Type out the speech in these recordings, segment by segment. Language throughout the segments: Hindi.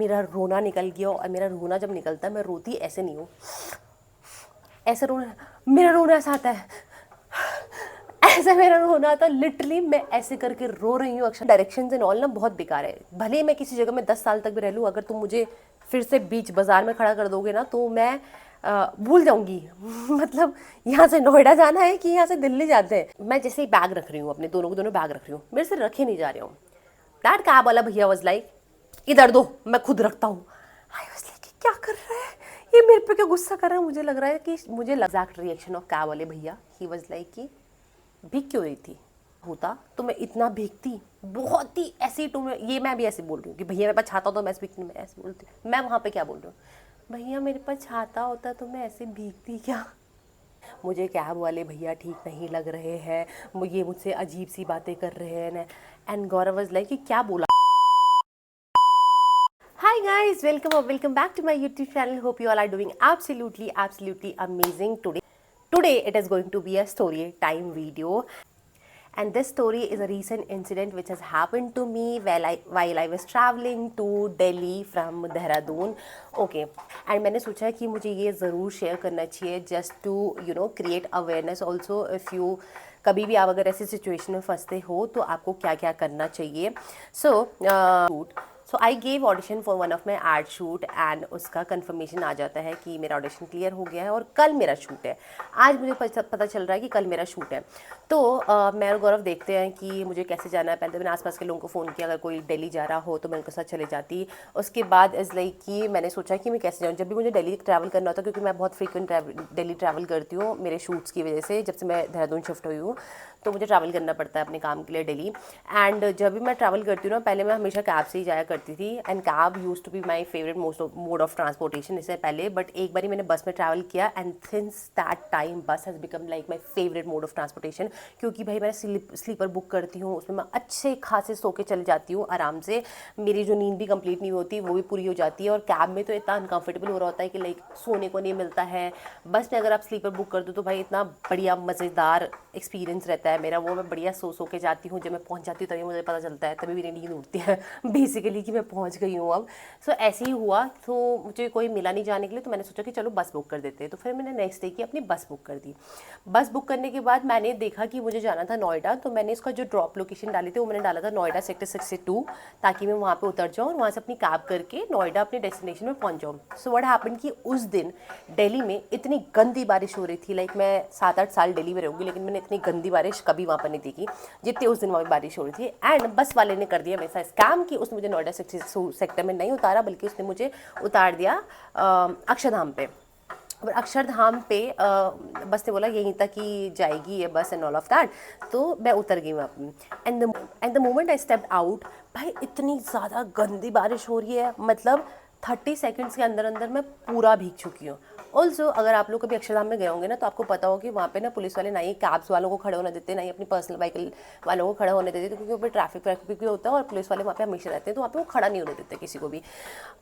मेरा रोना निकल गया। और मेरा रोना जब निकलता है, मैं रोती ऐसे नहीं हूँ, ऐसे रोना, मेरा रोना ऐसा आता है, ऐसे मेरा रोना आता है। लिटरली मैं ऐसे करके रो रही हूँ। अक्षर डायरेक्शंस एंड ऑल ना बहुत बेकार है। भले ही मैं किसी जगह में 10 साल तक भी रह लूँ, अगर तुम मुझे फिर से बीच बाजार में खड़ा कर दोगे ना, तो मैं भूल जाऊंगी। मतलब यहाँ से नोएडा जाना है कि यहाँ से दिल्ली जाते हैं। मैं जैसे ही बैग रख रही हूँ, अपने दोनों के दोनों बैग रख रही हूँ, मेरे से रखे नहीं जा रहे हूँ। दैट कैब वाला भैया वाज लाइक, इधर दो, मैं खुद रखता हूँ। आई वाज लाइक, क्या कर रहा है ये, मेरे पे क्या गुस्सा कर रहा है। मुझे लग रहा है कि मुझे एग्जैक्ट रिएक्शन ऑफ कैब वाले भैया, ही वाज लाइक कि भीग क्यों रही थी, होता तो मैं इतना भीगती, बहुत ही ऐसी टू में। ये मैं भी ऐसे बोल रही हूँ कि भैया मेरे पास छाता होता तो मैं ऐसे मैं ऐसे बोलती। मैं वहाँ पे क्या बोल रही हूँ, भैया मेरे पास छाता होता तो मैं ऐसे भीगती क्या। मुझे कैब वाले भैया ठीक नहीं लग रहे हैं, ये मुझसे अजीब सी बातें कर रहे हैं। एंड गौरव वाज लाइक कि क्या बोला। Hi guys, welcome back to my YouTube channel. Hope you all are doing absolutely amazing today. Today it is going to be a story time video, and this story is a recent incident which has happened to me while I was traveling to Delhi from Dehradun. Okay, and मैंने सोचा कि मुझे ये ज़रूर शेयर करना चाहिए just to create awareness also. if you कभी भी आप अगर ऐसी सिचुएशन में फंसते हो तो आपको क्या क्या करना चाहिए. So I gave audition for one of my art shoot, and उसका कंफर्मेशन आ जाता है कि मेरा ऑडिशन क्लियर हो गया है और कल मेरा शूट है. आज मुझे पता चल रहा है कि कल मेरा शूट है. तो मैं और गौरव देखते हैं कि मुझे कैसे जाना है. पहले तो मैंने आसपास के लोगों को फ़ोन किया, अगर कोई दिल्ली जा रहा हो तो मैं उनके साथ चले जाती. उसके बाद इज़ लाइक कि मैंने सोचा कि मैं कैसे जाऊँ. जब भी मुझे दिल्ली ट्रैवल करना होता है, क्योंकि मैं बहुत फ्रीक्वेंट दिल्ली ट्रैवल करती हूँ मेरे शूट्स की वजह से, जब से मैं देहरादून शिफ्ट हुई हूँ, तो मुझे ट्रैवल करना पड़ता है अपने काम के लिए दिल्ली. एंड जब भी मैं ट्रैवल करती हूँ ना, पहले मैं हमेशा कैब से ही जाया करती थी, and cab used to be my favourite mode of transportation इससे पहले. बट एक बार मैंने बस में ट्रैवल किया, एंड सिंस दैट टाइम बस has become like my favourite mode of transportation. क्योंकि भाई मैं स्लीपर बुक करती हूँ, उसमें मैं अच्छे खासे सो के चले जाती हूँ आराम से. मेरी जो नींद भी कंप्लीट नहीं होती वो भी पूरी हो जाती है. और कैब में तो इतना अनकंफर्टेबल हो रहा होता है कि लाइक सोने को नहीं मिलता है. बस में अगर आप स्लीपर बुक कर दो तो भाई इतना बढ़िया मज़ेदार एक्सपीरियंस रहता है मेरा. वो मैं बढ़िया सो के जाती हूँ. जब मैं पहुँच जाती हूँ तभी मुझे पता चलता है, तभी मेरी नींद उठती है बेसिकली कि मैं पहुँच गई हूँ अब. सो ऐसे ही हुआ. तो मुझे कोई मिला नहीं जाने के लिए, तो मैंने सोचा कि चलो बस बुक कर देते हैं. तो फिर मैंने नेक्स्ट डे की अपनी बस बुक कर दी. बस बुक करने के बाद मैंने देखा कि मुझे जाना था नोएडा, तो मैंने इसका जो ड्रॉप लोकेशन डाली थी वो मैंने डाला था नोएडा सेक्टर 62, ताकि मैं वहाँ पे उतर जाऊँ और वहाँ से अपनी कैब करके नोएडा अपने डेस्टिनेशन में पहुँच जाऊँ. सो व्हाट हैपेंड कि उस दिन दिल्ली में इतनी गंदी बारिश हो रही थी. लाइक मैं 7-8 साल दिल्ली में रहूँगी, लेकिन मैंने इतनी गंदी बारिश कभी वहाँ पर नहीं देखी जितनी उस दिन वहाँ पर बारिश हो रही थी. एंड बस वाले ने कर दिया मेरे साथ स्कैम कि उसने मुझे नोएडा सेक्टर में नहीं उतारा, बल्कि उसने मुझे उतार दिया अक्षरधाम पे. और अक्षरधाम पे बस ने बोला यहीं तक ही जाएगी ये बस एंड ऑल ऑफ दैट. तो मैं उतर गई वहाँ पे. And the moment I step out, भाई इतनी ज़्यादा गंदी बारिश हो रही है. मतलब 30 सेकंड्स के अंदर अंदर मैं पूरा भीग चुकी हूँ. ऑल्सो अगर आप लोग कभी अक्षरधाम में गए होंगे ना, तो आपको पता हो कि वहाँ पे ना पुलिस वाले ना ही कैब्स वालों को खड़े होने देते, ना ही अपनी पर्सनल व्हीकल वालों को खड़े होने देते, क्योंकि वहाँ पे ट्रैफिक भी होता है और पुलिस वाले वहाँ पे हमेशा रहते हैं, तो वहाँ पे वो खड़ा नहीं होने देते किसी को भी.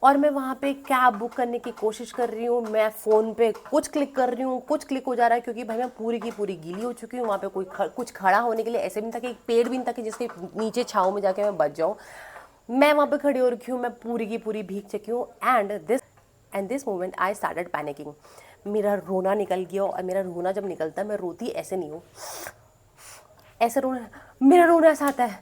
और मैं वहाँ पे कैब बुक करने की कोशिश कर रही हूँ, मैं फ़ोन पे कुछ क्लिक कर रही हूँ, कुछ क्लिक हो जा रहा है, क्योंकि भाई मैं पूरी की पूरी गीली हो चुकी हूँ. वहाँ पे कोई कुछ खड़ा होने के लिए ऐसे भी नहीं था कि एक पेड़ भी नहीं था कि जिसके नीचे छाँव में जाके मैं बच जाऊँ. मैं वहाँ पे खड़ी हो रखी हूँ, मैं पूरी की पूरी भीग चुकी हूँ. And this moment I started panicking. मेरा रोना निकल गया. और मेरा रोना जब निकलता है, मैं रोती ऐसे नहीं हूँ, ऐसे रोना, मेरा रोना ऐसा आता है,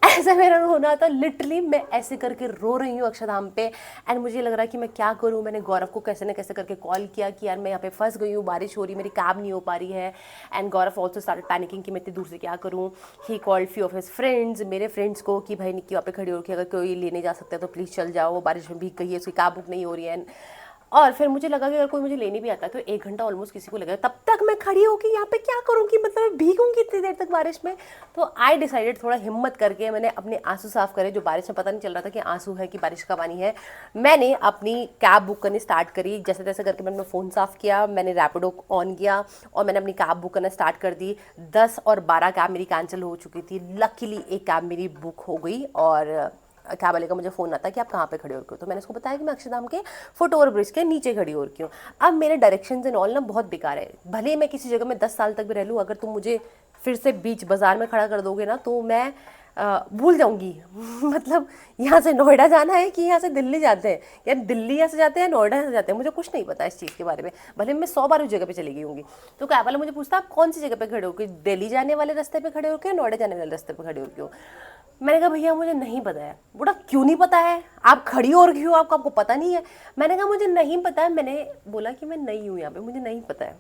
ऐसे मेरा रोना आता. लिटरली मैं ऐसे करके रो रही हूँ अक्षरधाम पे. एंड मुझे लग रहा है कि मैं क्या करूँ. मैंने गौरव को कैसे ना कैसे करके कॉल किया कि यार मैं यहाँ पे फंस गई हूँ, बारिश हो रही, मेरी कैब नहीं हो पा रही है. And Gaurav also started panicking कि मैं इतनी दूर से क्या करूँ. He called few of his friends, मेरे फ्रेंड्स को, कि भाई निक्की वहाँ पे खड़ी होकर अगर कोई लेने जा सकता है तो प्लीज़ चल जाओ, वो बारिश में भीग गई है, उसकी कैब बुक नहीं हो रही है. और फिर मुझे लगा कि अगर कोई मुझे लेने भी आता है तो 1 घंटा ऑलमोस्ट किसी को लगेगा. तब तक मैं खड़ी होकर यहाँ पे क्या करूँगी, मतलब भीगूंगी इतनी देर तक बारिश में. तो आई डिसाइडेड, थोड़ा हिम्मत करके मैंने अपने आंसू साफ करे. जो बारिश में पता नहीं चल रहा था कि आंसू है कि बारिश का पानी है. मैंने अपनी कैब बुक करनी स्टार्ट करी. जैसे तैसे करके मैंने फ़ोन साफ़ किया, मैंने रैपिडो ऑन किया और मैंने अपनी कैब बुक करना स्टार्ट कर दी. 10 और 12 कैब मेरी कैंसिल हो चुकी थी. लकीली एक कैब मेरी बुक हो गई. और कैब वाले का मुझे फ़ोन आता कि आप कहाँ पे खड़े हो रखे हो. तो मैंने उसको बताया कि मैं अक्षरधाम के फुट ओवर ब्रिज के नीचे खड़ी हो रखी हूँ. अब मेरे डायरेक्शंस एंड ऑल ना बहुत बेकार है. भले ही मैं किसी जगह में 10 साल तक भी रह लूँ, अगर तुम मुझे फिर से बीच बाजार में खड़ा कर दोगे ना, तो मैं भूल जाऊंगी मतलब यहाँ से नोएडा जाना है कि यहाँ से दिल्ली जाते हैं, या दिल्ली यहाँ से जाते हैं नोएडा से जाते हैं, मुझे कुछ नहीं पता इस चीज़ के बारे में। भले मैं 100 बार उस जगह पे चली गई होंगी। तो कैब वाला मुझे पूछता आप कौन सी जगह पे खड़े हो, कि दिल्ली जाने वाले रास्ते पे खड़े हो के नोएडा जाने वाले रास्ते पे खड़े हो क्यों। मैंने कहा भैया मुझे नहीं पता है। बोला क्यों नहीं पता है, आप खड़ी और क्यों, आपको पता नहीं है। मैंने कहा मुझे नहीं पता है। मैंने बोला कि मैं नई हूँ यहाँ पे, मुझे नहीं पता है।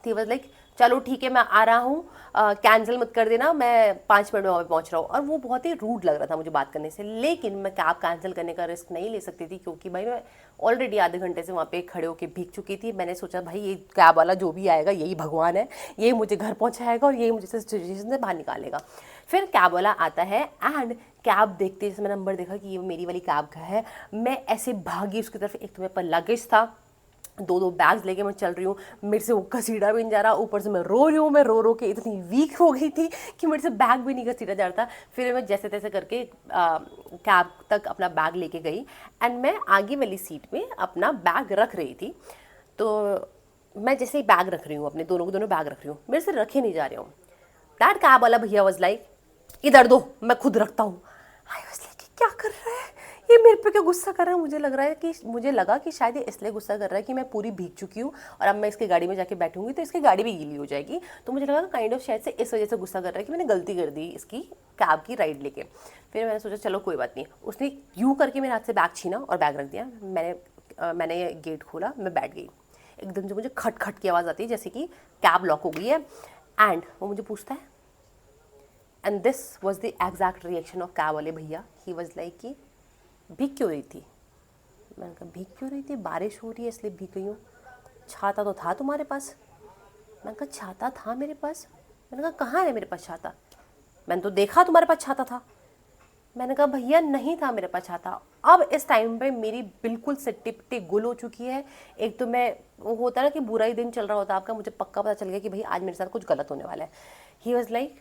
ही वाज लाइक चलो ठीक है मैं आ रहा हूँ, कैंसिल मत कर देना, मैं 5 मिनट में वहाँ पे पहुँच रहा हूँ। और वो बहुत ही रूड लग रहा था मुझे बात करने से, लेकिन मैं कैब कैंसिल करने का रिस्क नहीं ले सकती थी, क्योंकि भाई मैं ऑलरेडी आधे घंटे से वहाँ पे खड़े होकर भीग चुकी थी। मैंने सोचा भाई ये कैब वाला जो भी आएगा यही भगवान है, यही मुझे घर पहुँचाएगा और यही मुझे सिचुएशन से बाहर निकालेगा। फिर कैब वाला आता है एंड कैब देखते जैसे मैंने नंबर देखा कि ये मेरी वाली कैब का है, मैं ऐसे भागी उसकी तरफ। एक तो मेरे पर लगेज था, 2 बैग्स लेके मैं चल रही हूँ, मेरे से वो घसीटा भी नहीं जा रहा, ऊपर से मैं रो रही हूँ। मैं रो के इतनी वीक हो गई थी कि मेरे से बैग भी नहीं घसीटा जा रहा था। फिर मैं जैसे तैसे करके कैब तक अपना बैग लेके गई एंड मैं आगे वाली सीट में अपना बैग रख रही थी। तो मैं जैसे ही बैग रख रही हूँ, अपने दोनों के दोनों बैग रख रही हूँ, मेरे से रखे नहीं जा रहे हूँ। दैट कैब वाला भैया वाज लाइक इधर दो मैं खुद रखता हूँ। आई वाज लाइक क्या कर रहा है ये, मेरे पे क्या गुस्सा कर रहा है। मुझे लगा कि शायद ये इसलिए गुस्सा कर रहा है कि मैं पूरी भीग चुकी हूँ और अब मैं इसकी गाड़ी में जाके बैठूंगी तो इसकी गाड़ी भी गीली हो जाएगी। तो मुझे लगा काइंड ऑफ शायद से इस वजह से गुस्सा कर रहा है कि मैंने गलती कर दी इसकी कैब की राइड लेके। फिर मैंने सोचा चलो कोई बात नहीं। उसने यूँ करके मेरे हाथ से बैग छीना और बैग रख दिया। मैंने गेट खोला, मैं बैठ गई। एकदम से मुझे खट खट की आवाज़ आती है जैसे कि कैब लॉक हो गई है एंड वो मुझे पूछता है, and this was the exact reaction of cab वाले भैया। ही वॉज लाइक कि भीग क्यों रही थी। मैंने कहा भीग क्यों रही थी, बारिश हो रही है इसलिए भीग गई हूँ। छाता तो था तुम्हारे पास। मैंने कहा छाता था मेरे पास। मैंने कहा कहाँ है मेरे पास छाता, मैंने तो देखा तुम्हारे पास छाता था। मैंने कहा भैया नहीं था मेरे पास छाता। अब इस टाइम पे मेरी बिल्कुल से टिपटी गुल हो चुकी है। एक तो मैं, वो होता है ना कि बुरा ही दिन चल रहा होता है आपका, मुझे पक्का पता चल गया कि भाई आज मेरे साथ कुछ गलत होने वाला है। ही वॉज लाइक,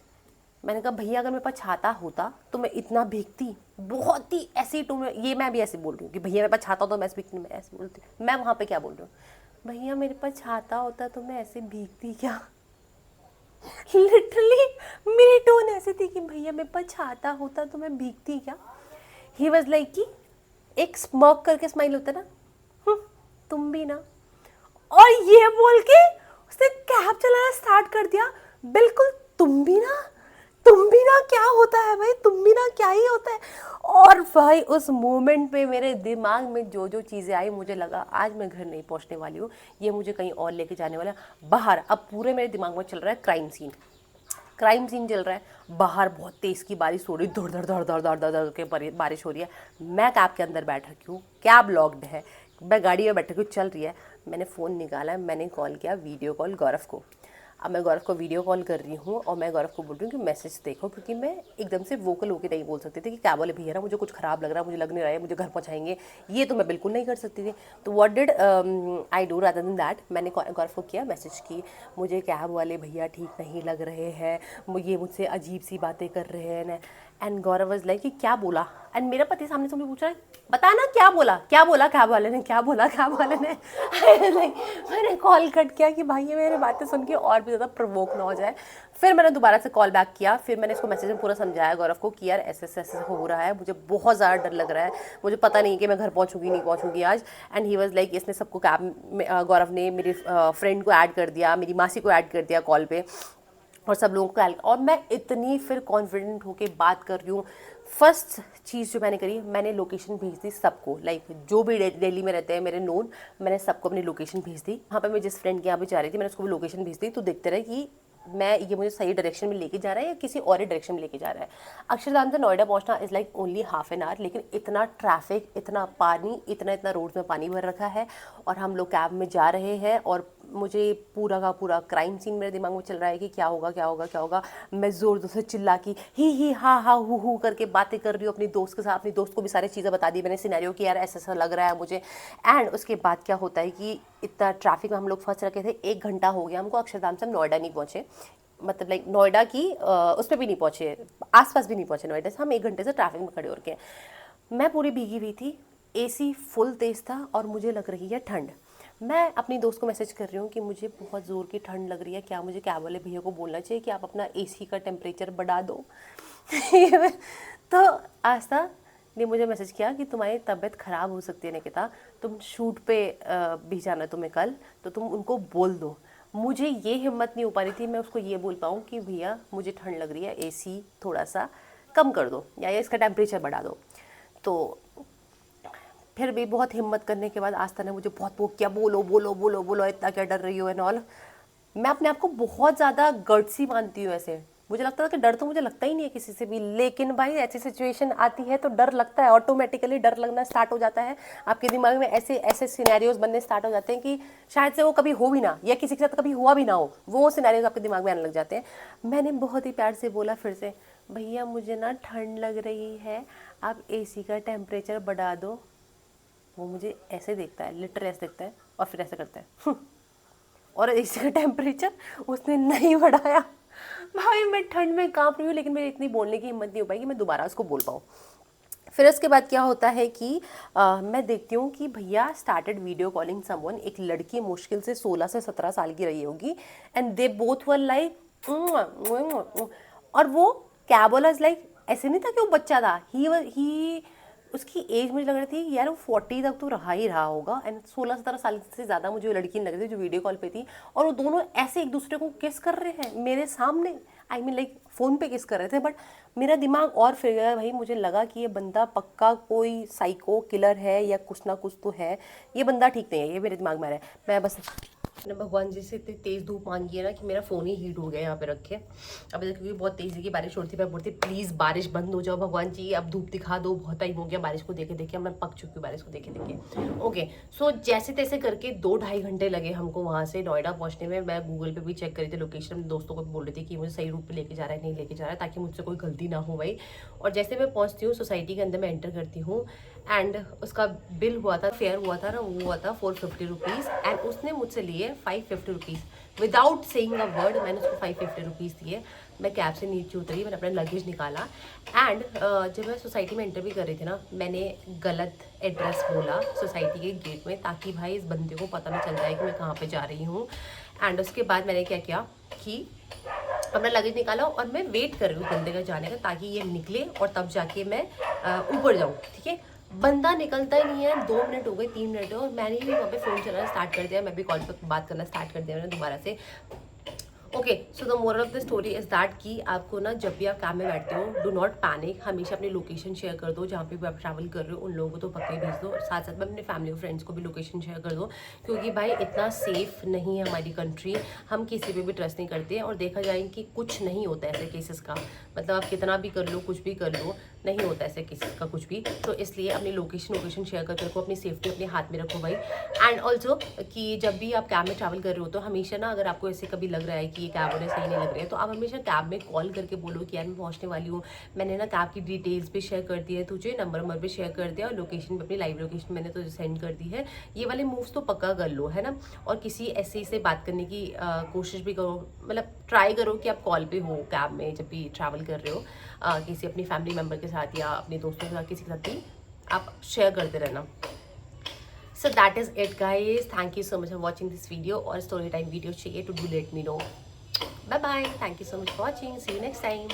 मैंने कहा भैया अगर मेरे पास छाता होता तो मैं इतना भीगती, बहुत ही ऐसी टूम। ये मैं भी ऐसे बोल रही हूँ कि भैया मेरे पास छाता होता तो मैं ऐसे भीगती, मैं ऐसे बोलती। मैं वहाँ पे क्या बोल रही हूँ, भैया मेरे पास छाता होता तो मैं ऐसे भीगती क्या। लिटरली मेरी टोन ऐसी थी कि भैया मेरे पास छाता होता तो मैं भीगती क्या। ही वॉज लाइक कि एक स्मर्क करके स्माइल होता ना, तुम भी ना। और ये बोल के उसने कैब चलाना स्टार्ट कर दिया। बिल्कुल तुम भी ना, तुम भी ना क्या होता है भाई, तुम भी ना क्या ही होता है। और भाई उस मोमेंट पे मेरे दिमाग में जो जो चीज़ें आई, मुझे लगा आज मैं घर नहीं पहुंचने वाली हूँ, ये मुझे कहीं और लेके जाने वाला बाहर। अब पूरे मेरे दिमाग में चल रहा है क्राइम सीन, क्राइम सीन चल रहा है बाहर। बहुत तेज़ की बारिश हो रही, धड़ धड़ धड़ धड़ धड़ धड़ धड़ के बारिश हो रही है। मैं कैब के अंदर बैठ रखी हूँ, कैब लॉक्ड है, मैं गाड़ी में बैठ रखी हूँ, चल रही है। मैंने फ़ोन निकाला, मैंने कॉल किया वीडियो कॉल गौरव को। अब मैं गौरव को वीडियो कॉल कर रही हूँ और मैं गौरव को बोल रही हूँ कि मैसेज देखो, क्योंकि मैं एकदम से वोकल होकर नहीं बोल सकती थी कि क्या बोले भैया ना मुझे कुछ ख़राब लग रहा है, मुझे लग नहीं रहा है मुझे घर पहुँचाएंगे, ये तो मैं बिल्कुल नहीं कर सकती थी। तो what did I do rather than that, मैंने गौरव को किया मैसेज की, मुझे कैब वाले भैया ठीक नहीं लग रहे हैं, ये मुझसे अजीब सी बातें कर रहे हैं। एंड गौरव वाज लाइक कि क्या बोला। एंड मेरा पति सामने से मुझे पूछ रहा है बता ना क्या बोला कैब वाले ने, क्या बोला कैब वाले ने। मैंने कॉल कट किया कि भाई ये मेरी बातें सुन के और भी ज़्यादा प्रवोक ना हो जाए। फिर मैंने दोबारा से कॉल बैक किया, फिर मैंने इसको मैसेज में पूरा समझाया गौरव को कि यार ऐसे ऐसे हो रहा है, मुझे बहुत ज़्यादा डर लग रहा है, मुझे पता नहीं कि मैं घर पहुँचूंगी नहीं पहुँचूंगी आज। एंड ही वाज लाइक इसने सबको कैब में, गौरव ने मेरे फ्रेंड को ऐड कर दिया, मेरी मासी को ऐड कर दिया कॉल पे, और सब लोगों को। और मैं इतनी फिर कॉन्फिडेंट होके बात कर रही हूँ। फर्स्ट चीज़ जो मैंने करी, मैंने लोकेशन भेज दी सबको, लाइक जो भी दिल्ली में रहते हैं मेरे नोन, मैंने सबको अपनी लोकेशन भेज दी। वहाँ पे मैं जिस फ्रेंड के यहाँ पे जा रही थी मैंने उसको भी लोकेशन भेज दी। तो देखते रहे कि ये मुझे सही डायरेक्शन में लेके जा रहा है या किसी और डायरेक्शन में लेके जा रहा है। अक्षरधाम से नोएडा पहुंचना is like only half an hour, लेकिन इतना ट्रैफिक, इतना पानी, इतना रोड में पानी भर रखा है और हम लोग कैब में जा रहे हैं। और मुझे पूरा का पूरा क्राइम सीन मेरे दिमाग में चल रहा है कि क्या होगा क्या होगा क्या होगा। मैं ज़ोर ज़ोर से चिल्ला की ही हा हा हु करके बातें कर रही हूँ अपनी दोस्त के साथ। अपनी दोस्त को भी सारी चीज़ें बता दी मैंने, सिनेरियो कि यार ऐसा ऐसा लग रहा है मुझे। एंड उसके बाद क्या होता है कि इतना ट्रैफिक में हम लोग फंस रखे थे, 1 घंटा हो गया हमको, अक्षरधाम से हम नोएडा नहीं पहुँचे, मतलब लाइक नोएडा की उस पर भी नहीं पहुँचे, आसपास भी नहीं पहुँचे नोएडा से। हम 1 घंटे से ट्रैफिक में खड़े हो रखे। मैं पूरी भीगी हुई थी, एसी फुल तेज़ था और मुझे लग रही है ठंड। मैं अपनी दोस्त को मैसेज कर रही हूँ कि मुझे बहुत ज़ोर की ठंड लग रही है, क्या मुझे कैब वाले भैया को बोलना चाहिए कि आप अपना एसी का टेम्परेचर बढ़ा दो। तो आस्था ने मुझे मैसेज किया कि तुम्हारी तबीयत ख़राब हो सकती है निकिता, तुम शूट पे भी जाना तुम्हें कल, तो तुम उनको बोल दो। मुझे ये हिम्मत नहीं हो पा रही थी मैं उसको ये बोल पाऊँ कि भैया मुझे ठंड लग रही है, एसी थोड़ा सा कम कर दो या इसका टेम्परेचर बढ़ा दो। तो फिर भी बहुत हिम्मत करने के बाद आस्था ने मुझे बहुत वो किया, बोलो बोलो बोलो बोलो, इतना क्या डर रही हो एंड ऑल। मैं अपने आप को बहुत ज़्यादा गट्सी मानती हूँ ऐसे, मुझे लगता था कि डर तो मुझे लगता ही नहीं है किसी से भी, लेकिन भाई ऐसी सिचुएशन आती है तो डर लगता है, ऑटोमेटिकली डर लगना स्टार्ट हो जाता है। आपके दिमाग में ऐसे ऐसे सिनेरियोज बनने स्टार्ट हो जाते हैं कि शायद से वो कभी हो भी ना, या किसी के साथ कभी हुआ भी ना हो, वो सिनेरियोज आपके दिमाग में आने लग जाते हैं। मैंने बहुत ही प्यार से बोला फिर से, भैया मुझे ना ठंड लग रही है, आप एसी का टेम्परेचर बढ़ा दो। वो मुझे ऐसे देखता है, लिटरली ऐसे देखता है और फिर ऐसे करता है और एसी का टेम्परेचर उसने नहीं बढ़ाया। भाई मैं ठंड में काँप रही हूँ, लेकिन मेरी इतनी बोलने की हिम्मत नहीं हो पाई कि मैं दोबारा उसको बोल पाऊँ। फिर उसके बाद क्या होता है कि मैं देखती हूँ कि भैया स्टार्टेड वीडियो कॉलिंग समवन, एक लड़की मुश्किल से 16 से 17 साल की रही होगी, and they both were like, और वो कैब वाला लाइक ऐसे नहीं था कि वो बच्चा था, ही उसकी एज मुझे लग रही थी यार वो 40 तक तो रहा ही रहा होगा, एंड 16-17 साल से ज़्यादा मुझे वो लड़की नहीं लग रही थी जो वीडियो कॉल पे थी। और वो दोनों ऐसे एक दूसरे को किस कर रहे हैं मेरे सामने, आई मीन लाइक फ़ोन पे किस कर रहे थे। बट मेरा दिमाग और फिर गया भाई, मुझे लगा कि ये बंदा पक्का कोई साइको किलर है या कुछ ना कुछ तो है, ये बंदा ठीक नहीं है, ये मेरे दिमाग में आ रहा है। मैं बस मैंने भगवान जी से इतनी तेज़ धूप मांगी है ना कि मेरा फ़ोन ही हीट हो गया यहाँ पे रखे। अब क्योंकि बहुत तेज़ी की बारिश होती है, मैं बोलती प्लीज़ बारिश बंद हो जाओ भगवान जी, अब धूप दिखा दो, बहुत टाइम हो गया बारिश को देखे देखे, मैं पक चुकी हूँ बारिश को देखे देखे। ओके, सो जैसे तैसे करके 2-2.5 घंटे लगे हमको वहाँ से नोएडा पहुँचने में। मैं गूगल पे भी चेक करी थी लोकेशन, अपने दोस्तों को भी बोल रही थी कि मुझे सही रूट पर लेके जा रहा है नहीं लेके जा रहा है, ताकि मुझसे कोई गलती ना हो भाई। और जैसे मैं पहुँचती हूँ सोसाइटी के अंदर, मैं एंटर करती हूँ, एंड उसका बिल हुआ था, फेयर हुआ था ना, वो हुआ था 450 रुपीज़, एंड उसने मुझसे लिए 550 rupees without saying a word. मैंने उसको 550 रुपीज़ दिए। मैं कैब से नीचे उतरी, मैंने अपना लगेज निकाला, एंड जब मैं सोसाइटी में एंटर भी कर रही थी ना, मैंने गलत एड्रेस बोला सोसाइटी के गेट में, ताकि भाई इस बंदे को पता ना चल जाए कि मैं कहाँ पे जा रही हूँ। एंड उसके बाद मैंने क्या किया कि अपना लगेज निकाला और मैं वेट कर रही हूँ बंदे का जाने का, ताकि ये निकले और तब जाके मैं ऊपर जाऊँ। ठीक है, बंदा निकलता ही नहीं है, 2 मिनट हो गए, 3 मिनट हो, और मैंने भी वहाँ पे फ़ोन चलाना स्टार्ट कर दिया, मैं भी कॉल पर बात करना स्टार्ट कर दिया मैंने दोबारा से। Okay, so the moral of the story is that कि आपको ना जब भी आप कैब में बैठते हो, डू नॉट पैनिक, हमेशा अपनी लोकेशन शेयर कर दो, जहाँ पे भी आप ट्रैवल कर रहे हो उन लोगों को तो पक्का ही भेज दो, और साथ साथ में अपने फैमिली और फ्रेंड्स को भी लोकेशन शेयर कर दो, क्योंकि भाई इतना सेफ नहीं है हमारी कंट्री, हम किसी पे भी ट्रस्ट नहीं करते। और देखा जाए कि कुछ नहीं होता ऐसे केसेस का, मतलब आप कितना भी कर लो, कुछ भी कर लो, नहीं होता ऐसे केसेस का कुछ भी। तो इसलिए अपनी लोकेशन शेयर करके रखो, अपनी सेफ्टी अपने हाथ में रखो भाई। एंड ऑल्सो कि जब भी आप कैब में ट्रैवल कर रहे हो तो हमेशा ना, अगर आपको ऐसे कभी लग रहा है कि ये कैब वाले सही नहीं लग रहे हैं, तो आप हमेशा कैब में कॉल करके बोलो कि यार मैं पहुंचने वाली हूँ, मैंने ना कैब की डिटेल्स भी शेयर कर दी है तुझे, नंबर भी शेयर कर दिया, और लोकेशन भी अपनी लाइव लोकेशन मैंने तुझे सेंड कर दी है। ये वाले मूव्स तो पक्का कर लो, है ना। और किसी ऐसे से बात करने की कोशिश भी करो, मतलब ट्राई करो कि आप कॉल पे हो कैब में जब भी ट्रैवल कर रहे हो, किसी अपनी फैमिली मेम्बर के साथ या अपने दोस्तों के साथ, किसी के साथ भी आप शेयर करते रहना। So that is it guys, thank you so much for watching this video, और story time video चाहिए तो do let me know. Bye bye, thank you so much for watching, see you next time.